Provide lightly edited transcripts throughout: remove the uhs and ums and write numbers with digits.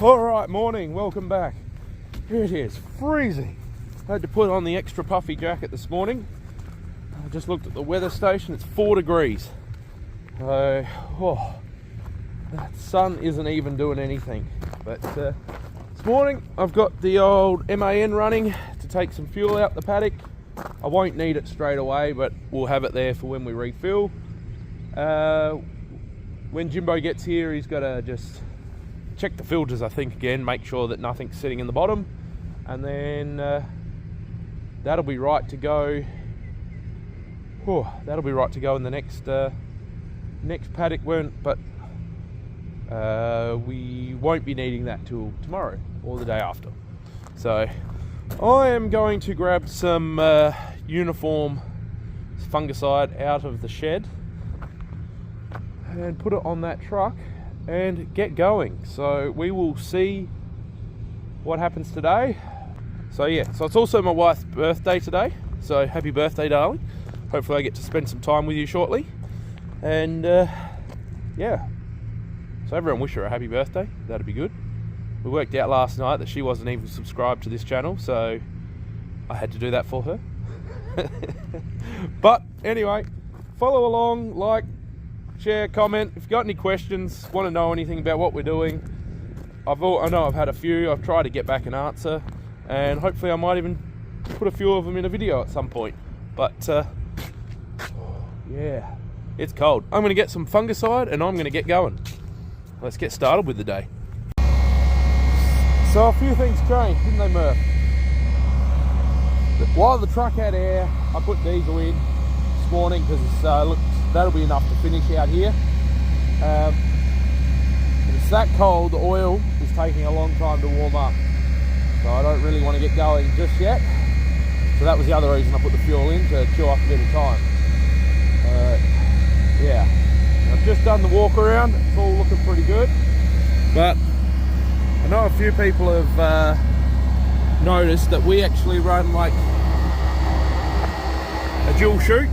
Alright, morning, welcome back. Here it is, freezing. I had to put on the extra puffy jacket this morning. I just looked at the weather station, it's 4 degrees. So, that sun isn't even doing anything. But this morning I've got the old MAN running to take some fuel out the paddock. I won't need it straight away, but we'll have it there for when we refill. When Jimbo gets here, he's got to just check the filters, I think, again, make sure that nothing's sitting in the bottom, and then that'll be right to go. That'll be right to go in the next paddock, but we won't be needing that till tomorrow or the day after. So I am going to grab some uniform fungicide out of the shed and put it on that truck and get going. So we will see what happens today. So yeah, so it's also my wife's birthday today, so happy birthday, darling. Hopefully I get to spend some time with you shortly. And yeah, so everyone wish her a happy birthday, that'd be good. We worked out last night that she wasn't even subscribed to this channel, so I had to do that for her. But anyway, follow along, like, share, comment. If you've got any questions, want to know anything about what we're doing, I know I've had a few. I've tried to get back an answer, and hopefully I might even put a few of them in a video at some point. But yeah, it's cold. I'm going to get some fungicide and I'm going to get going. Let's get started with the day. So a few things changed, didn't they, Murph? While the truck had air, I put diesel in this morning because look, that'll be enough to finish out here. But it's that cold, the oil is taking a long time to warm up. So I don't really want to get going just yet. So that was the other reason I put the fuel in, to chill up a bit of time. Yeah, I've just done the walk around, it's all looking pretty good. But I know a few people have noticed that we actually run like a dual chute.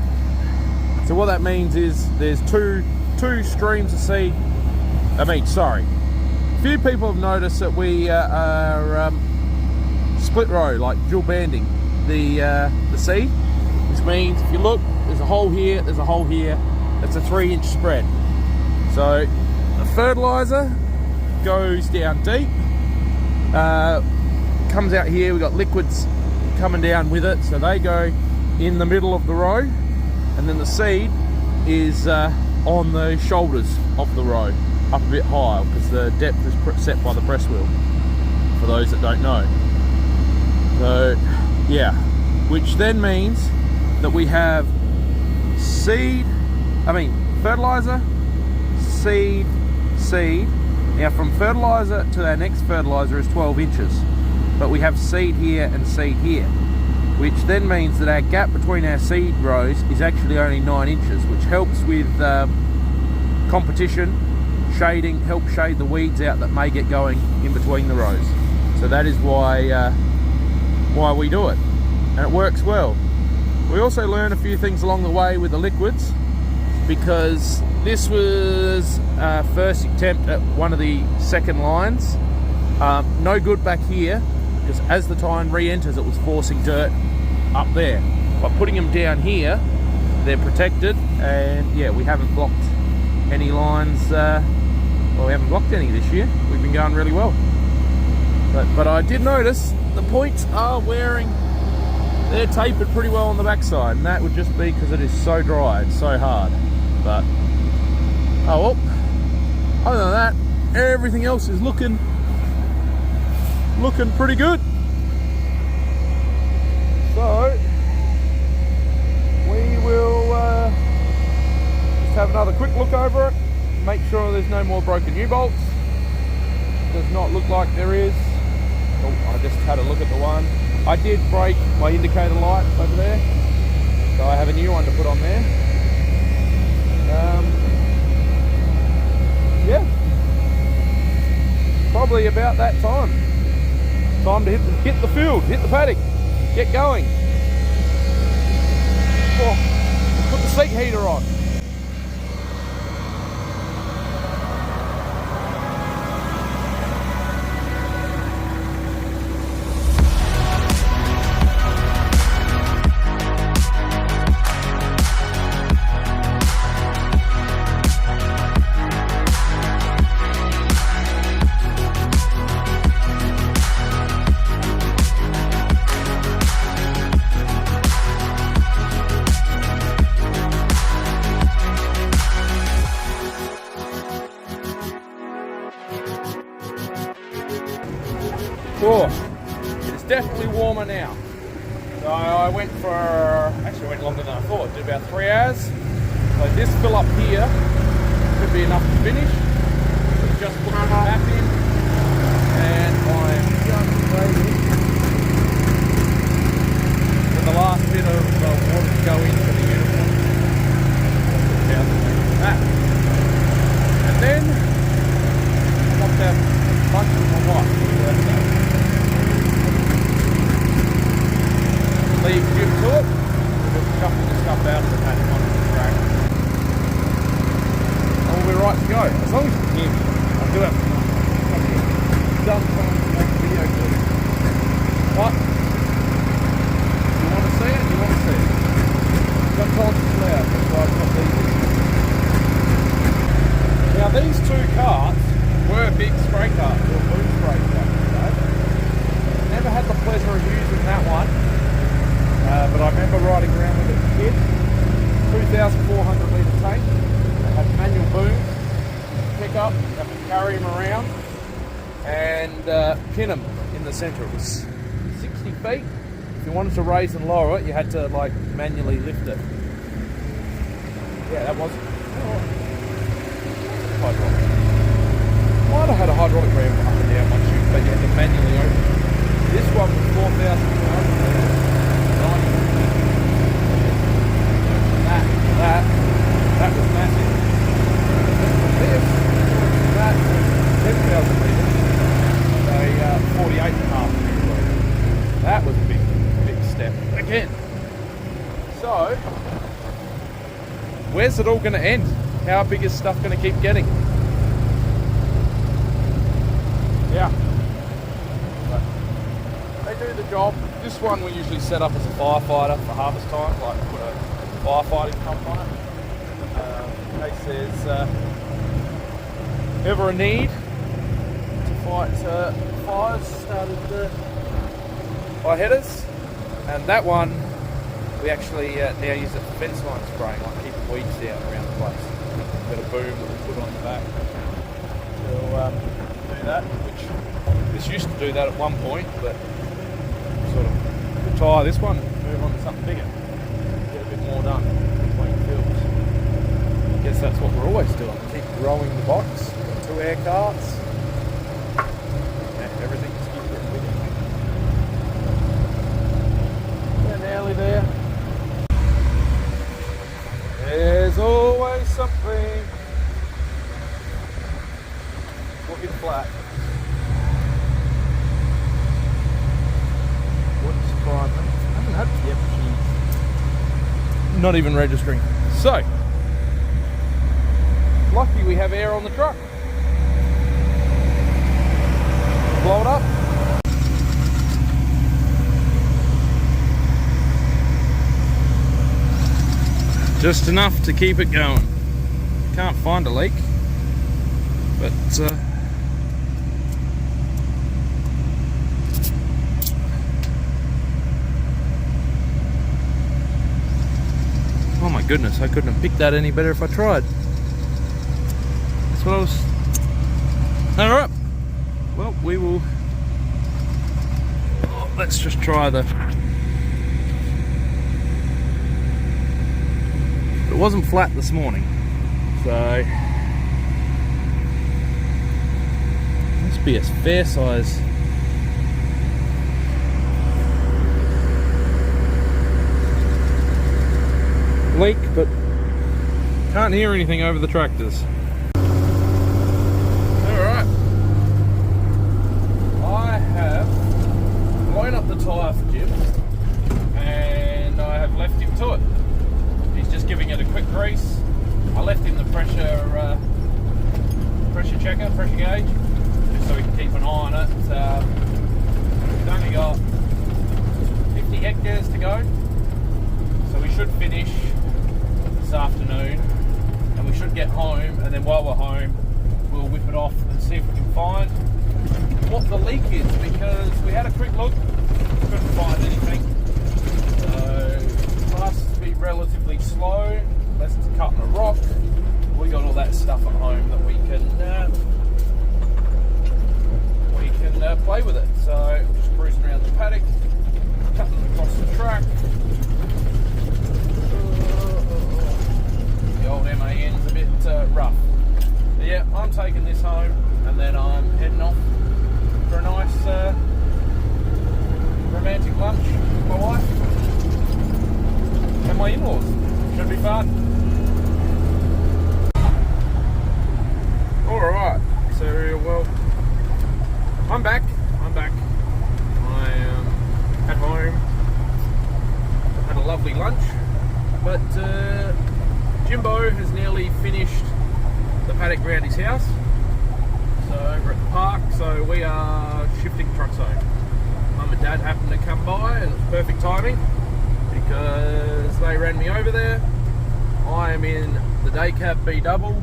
So what that means is there's two streams of seed. A few people have noticed that we are split row, like dual banding the seed, which means if you look, there's a hole here, there's a hole here. It's a 3-inch spread. So the fertilizer goes down deep, comes out here. We've got liquids coming down with it, so they go in the middle of the row. And then the seed is on the shoulders of the row, up a bit higher, because the depth is set by the press wheel, for those that don't know. So yeah, which then means that we have fertilizer, seed. Now from fertilizer to our next fertilizer is 12 inches, but we have seed here and seed here, which then means that our gap between our seed rows is actually only 9 inches, which helps with competition, shading, help shade the weeds out that may get going in between the rows. So that is why we do it, and it works well. We also learn a few things along the way with the liquids, because this was our first attempt at one of the second lines. No good back here, because as the tine re-enters, it was forcing dirt up there. By putting them down here, they're protected, and yeah, we haven't blocked any lines. Well, we haven't blocked any this year. We've been going really well. But I did notice the points are wearing. They're tapered pretty well on the backside, and that would just be because it is so dry, it's so hard. But oh well. Other than that, everything else is looking pretty good. So we will just have another quick look over it, make sure there's no more broken U-bolts. Does not look like there is. Oh, I just had a look at the one. I did break my indicator light over there, so I have a new one to put on there. Yeah, probably about that time. Time to hit the field, hit the paddock, get going. Oh, put the seat heater on. Oh, it's definitely warmer now. So I went for, actually I went longer than I thought, did about 3 hours. So this fill up here should be enough to finish. Just put the map in, and I'm just waiting for the last bit of water to go into the uniform. Down the map. And then pop that bunch of my wife. Leave Jim to it. We'll shuffle the stuff out of the paddock onto the track. And we'll be right to go. As long as you can hear me. I do have done time to make a video clip. But you want to see it, you want to see it. Sometimes it's loud, that's why it's not easy. Now these two carts were big spray carts, or boom spray carts today. Never had the pleasure of using that one. But I remember riding around with it as a kid. 2,400 litre tank. They had manual booms, pick up, you have to carry them around and pin them in the centre. It was 60 feet. If you wanted to raise and lower it, you had to like manually lift it. Yeah, that was hydraulic. Might have had a hydraulic ram up and down one chute, but you had to manually open it. This one was 4,400 litres. That was massive. This, that was 10,000 litres, so 48.5 litres. That was a big step again. So, where's it all going to end? How big is stuff going to keep getting? Yeah. But they do the job. This one we usually set up as a firefighter for harvest time, like put a firefighting pump on it. In case there's ever a need to fight fires started by headers. And that one we actually now use it for fence line spraying, like keeping weeds down around the place. Got a boom that we put on the back to do that, which this used to do that at one point, but sort of retire this one and move on to something bigger. Get a bit more done between fields. I guess that's what we're always doing. Keep growing the box. Got 2 air carts. Yeah, everything just keeps getting bigger. We're nearly there. There's always something. Looking flat. Wouldn't surprise me. I haven't had yet, she's not even registering. So, lucky we have air on the truck. Blow it up. Just enough to keep it going. Can't find a leak, but oh my goodness, I couldn't have picked that any better if I tried. That's what I was... Alright, well we will... Oh, let's just try the... It wasn't flat this morning, so... Must be a fair size... leak, but can't hear anything over the tractors. Alright, I have blown up the tyre for Jim and I have left him to it. He's just giving it a quick grease. I left him the pressure checker, pressure gauge, just so we can keep an eye on it. We've only got 50 hectares to go, so we should finish this afternoon and we should get home, and then while we're home we'll whip it off and see if we can find what the leak is, because we had a quick look, couldn't find anything. So it must be relatively slow unless it's cutting a rock. We got all that stuff at home that we can play with it. So I'm back. I am at home. Had a lovely lunch, but Jimbo has nearly finished the paddock around his house. So over at the park, so we are shifting trucks home. Mum and Dad happened to come by, and it was perfect timing because they ran me over there. I am in the day cab B double,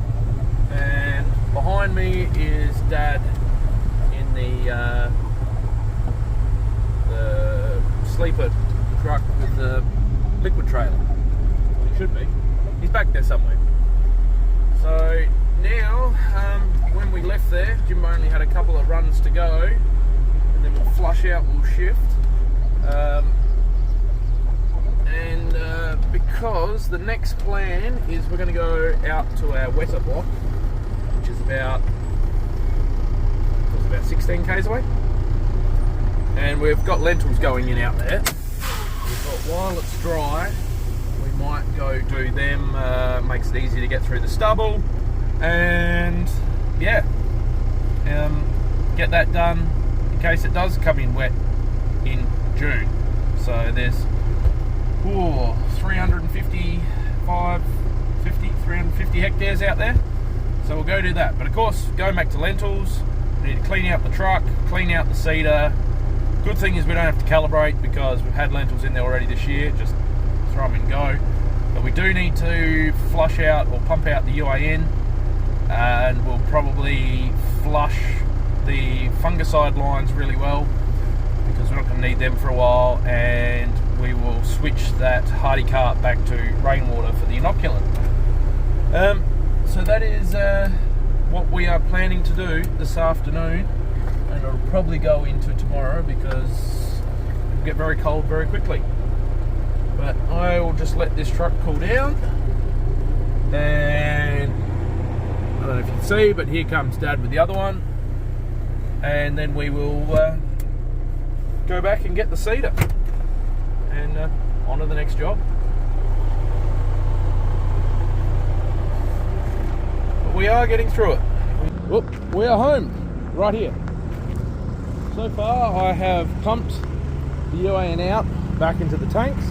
and behind me is Dad in the sleeper truck with the liquid trailer. He should be. He's back there somewhere. So now, when we left there, Jimbo only had a couple of runs to go, and then we'll flush out, we'll shift. Because the next plan is we're going to go out to our wetter block, which is about 16 k's away, and we've got lentils going in out there. We thought while it's dry, we might go do them. Makes it easy to get through the stubble, and yeah, get that done in case it does come in wet in June. So there's 350 hectares out there, so we'll go do that. But of course, going back to lentils, we need to clean out the truck, clean out the seeder. Good thing is we don't have to calibrate because we've had lentils in there already this year, just throw them and go. But we do need to flush out or pump out the UAN, and we'll probably flush the fungicide lines really well because we're not going to need them for a while, and we will switch that hardy cart back to rainwater for the inoculant. So that is what we are planning to do this afternoon, and it'll probably go into tomorrow because it'll get very cold very quickly. But I will just let this truck cool down, and I don't know if you can see, but here comes Dad with the other one, and then we will go back and get the seeder and on to the next job. But we are getting through it. We are home, right here. So far I have pumped the UAN out back into the tanks,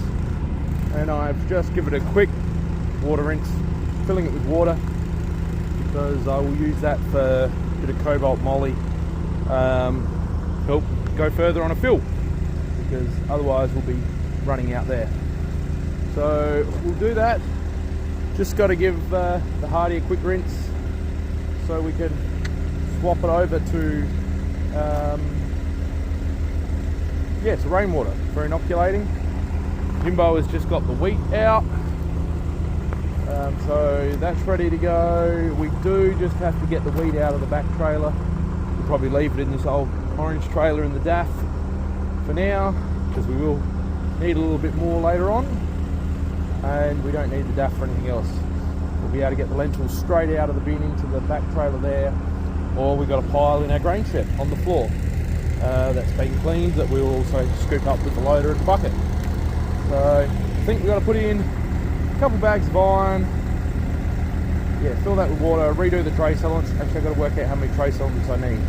and I've just given it a quick water rinse, filling it with water, because I will use that for a bit of cobalt moly, help go further on a fill, because otherwise we'll be running out there. So we'll do that. Just got to give the hardy a quick rinse so we can swap it over to to rainwater for inoculating. Jimbo has just got the wheat out, so that's ready to go. We do just have to get the wheat out of the back trailer. We'll probably leave it in this old orange trailer in the DAF for now, because we will need a little bit more later on, and we don't need the DAF for anything else. We'll be able to get the lentils straight out of the bin into the back trailer there, or we've got a pile in our grain shed on the floor that's been cleaned that we will also scoop up with the loader and bucket. So I think we've got to put in a couple bags of iron, fill that with water, redo the trace elements. Actually I've got to work out how many trace elements I need.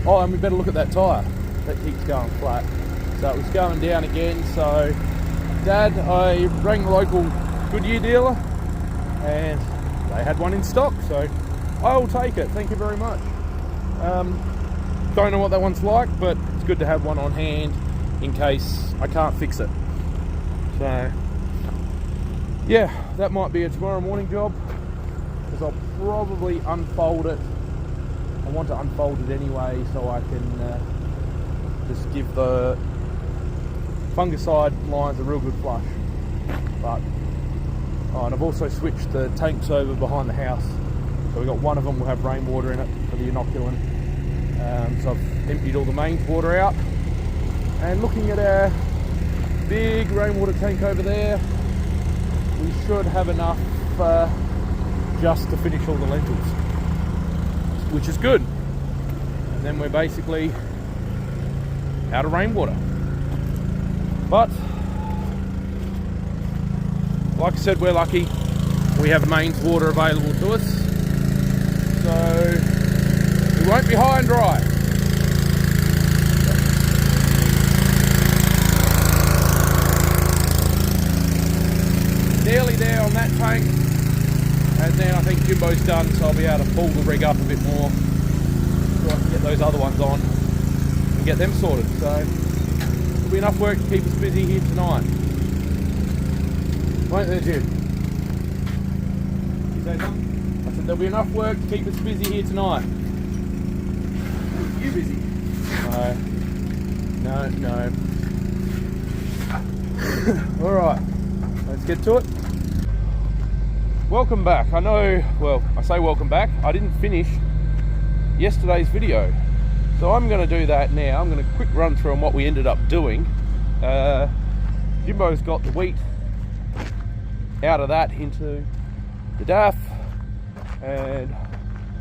And we better look at that tyre. That keeps going flat. So it was going down again. So Dad, I rang the local Goodyear dealer, and they had one in stock. So I will take it. Thank you very much. Don't know what that one's like, but it's good to have one on hand in case I can't fix it. So yeah, that might be a tomorrow morning job, because I'll probably unfold it. I want to unfold it anyway so I can just give the fungicide lines a real good flush. But and I've also switched the tanks over behind the house, so we've got one of them will have rainwater in it for the inoculant. So I've emptied all the mains water out, and looking at our big rainwater tank over there, we should have enough just to finish all the lentils, which is good. And then we're basically out of rainwater. But like I said, we're lucky. We have mains water available to us. So Won't be high and dry. Nearly there on that tank, and then I think Jimbo's done, so I'll be able to pull the rig up a bit more so I can get those other ones on and get them sorted. So there'll be enough work to keep us busy here tonight. Won't there, Jim? You say something? I said there'll be enough work to keep us busy here tonight. You busy? No. Alright, let's get to it. Welcome back. I know, well, I say welcome back. I didn't finish yesterday's video, so I'm going to do that now. I'm going to quick run through on what we ended up doing. Jimbo's got the wheat out of that into the DAF, and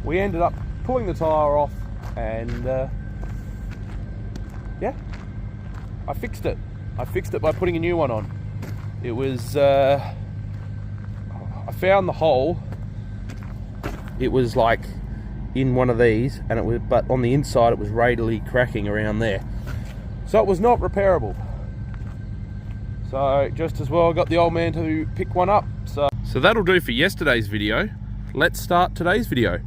we ended up pulling the tyre off, and yeah, I fixed it. I fixed it by putting a new one on. It was I found the hole. It was like in one of these, and it was, but on the inside it was radially cracking around there, so it was not repairable. So just as well I got the old man to pick one up. So that'll do for yesterday's video. Let's start today's video.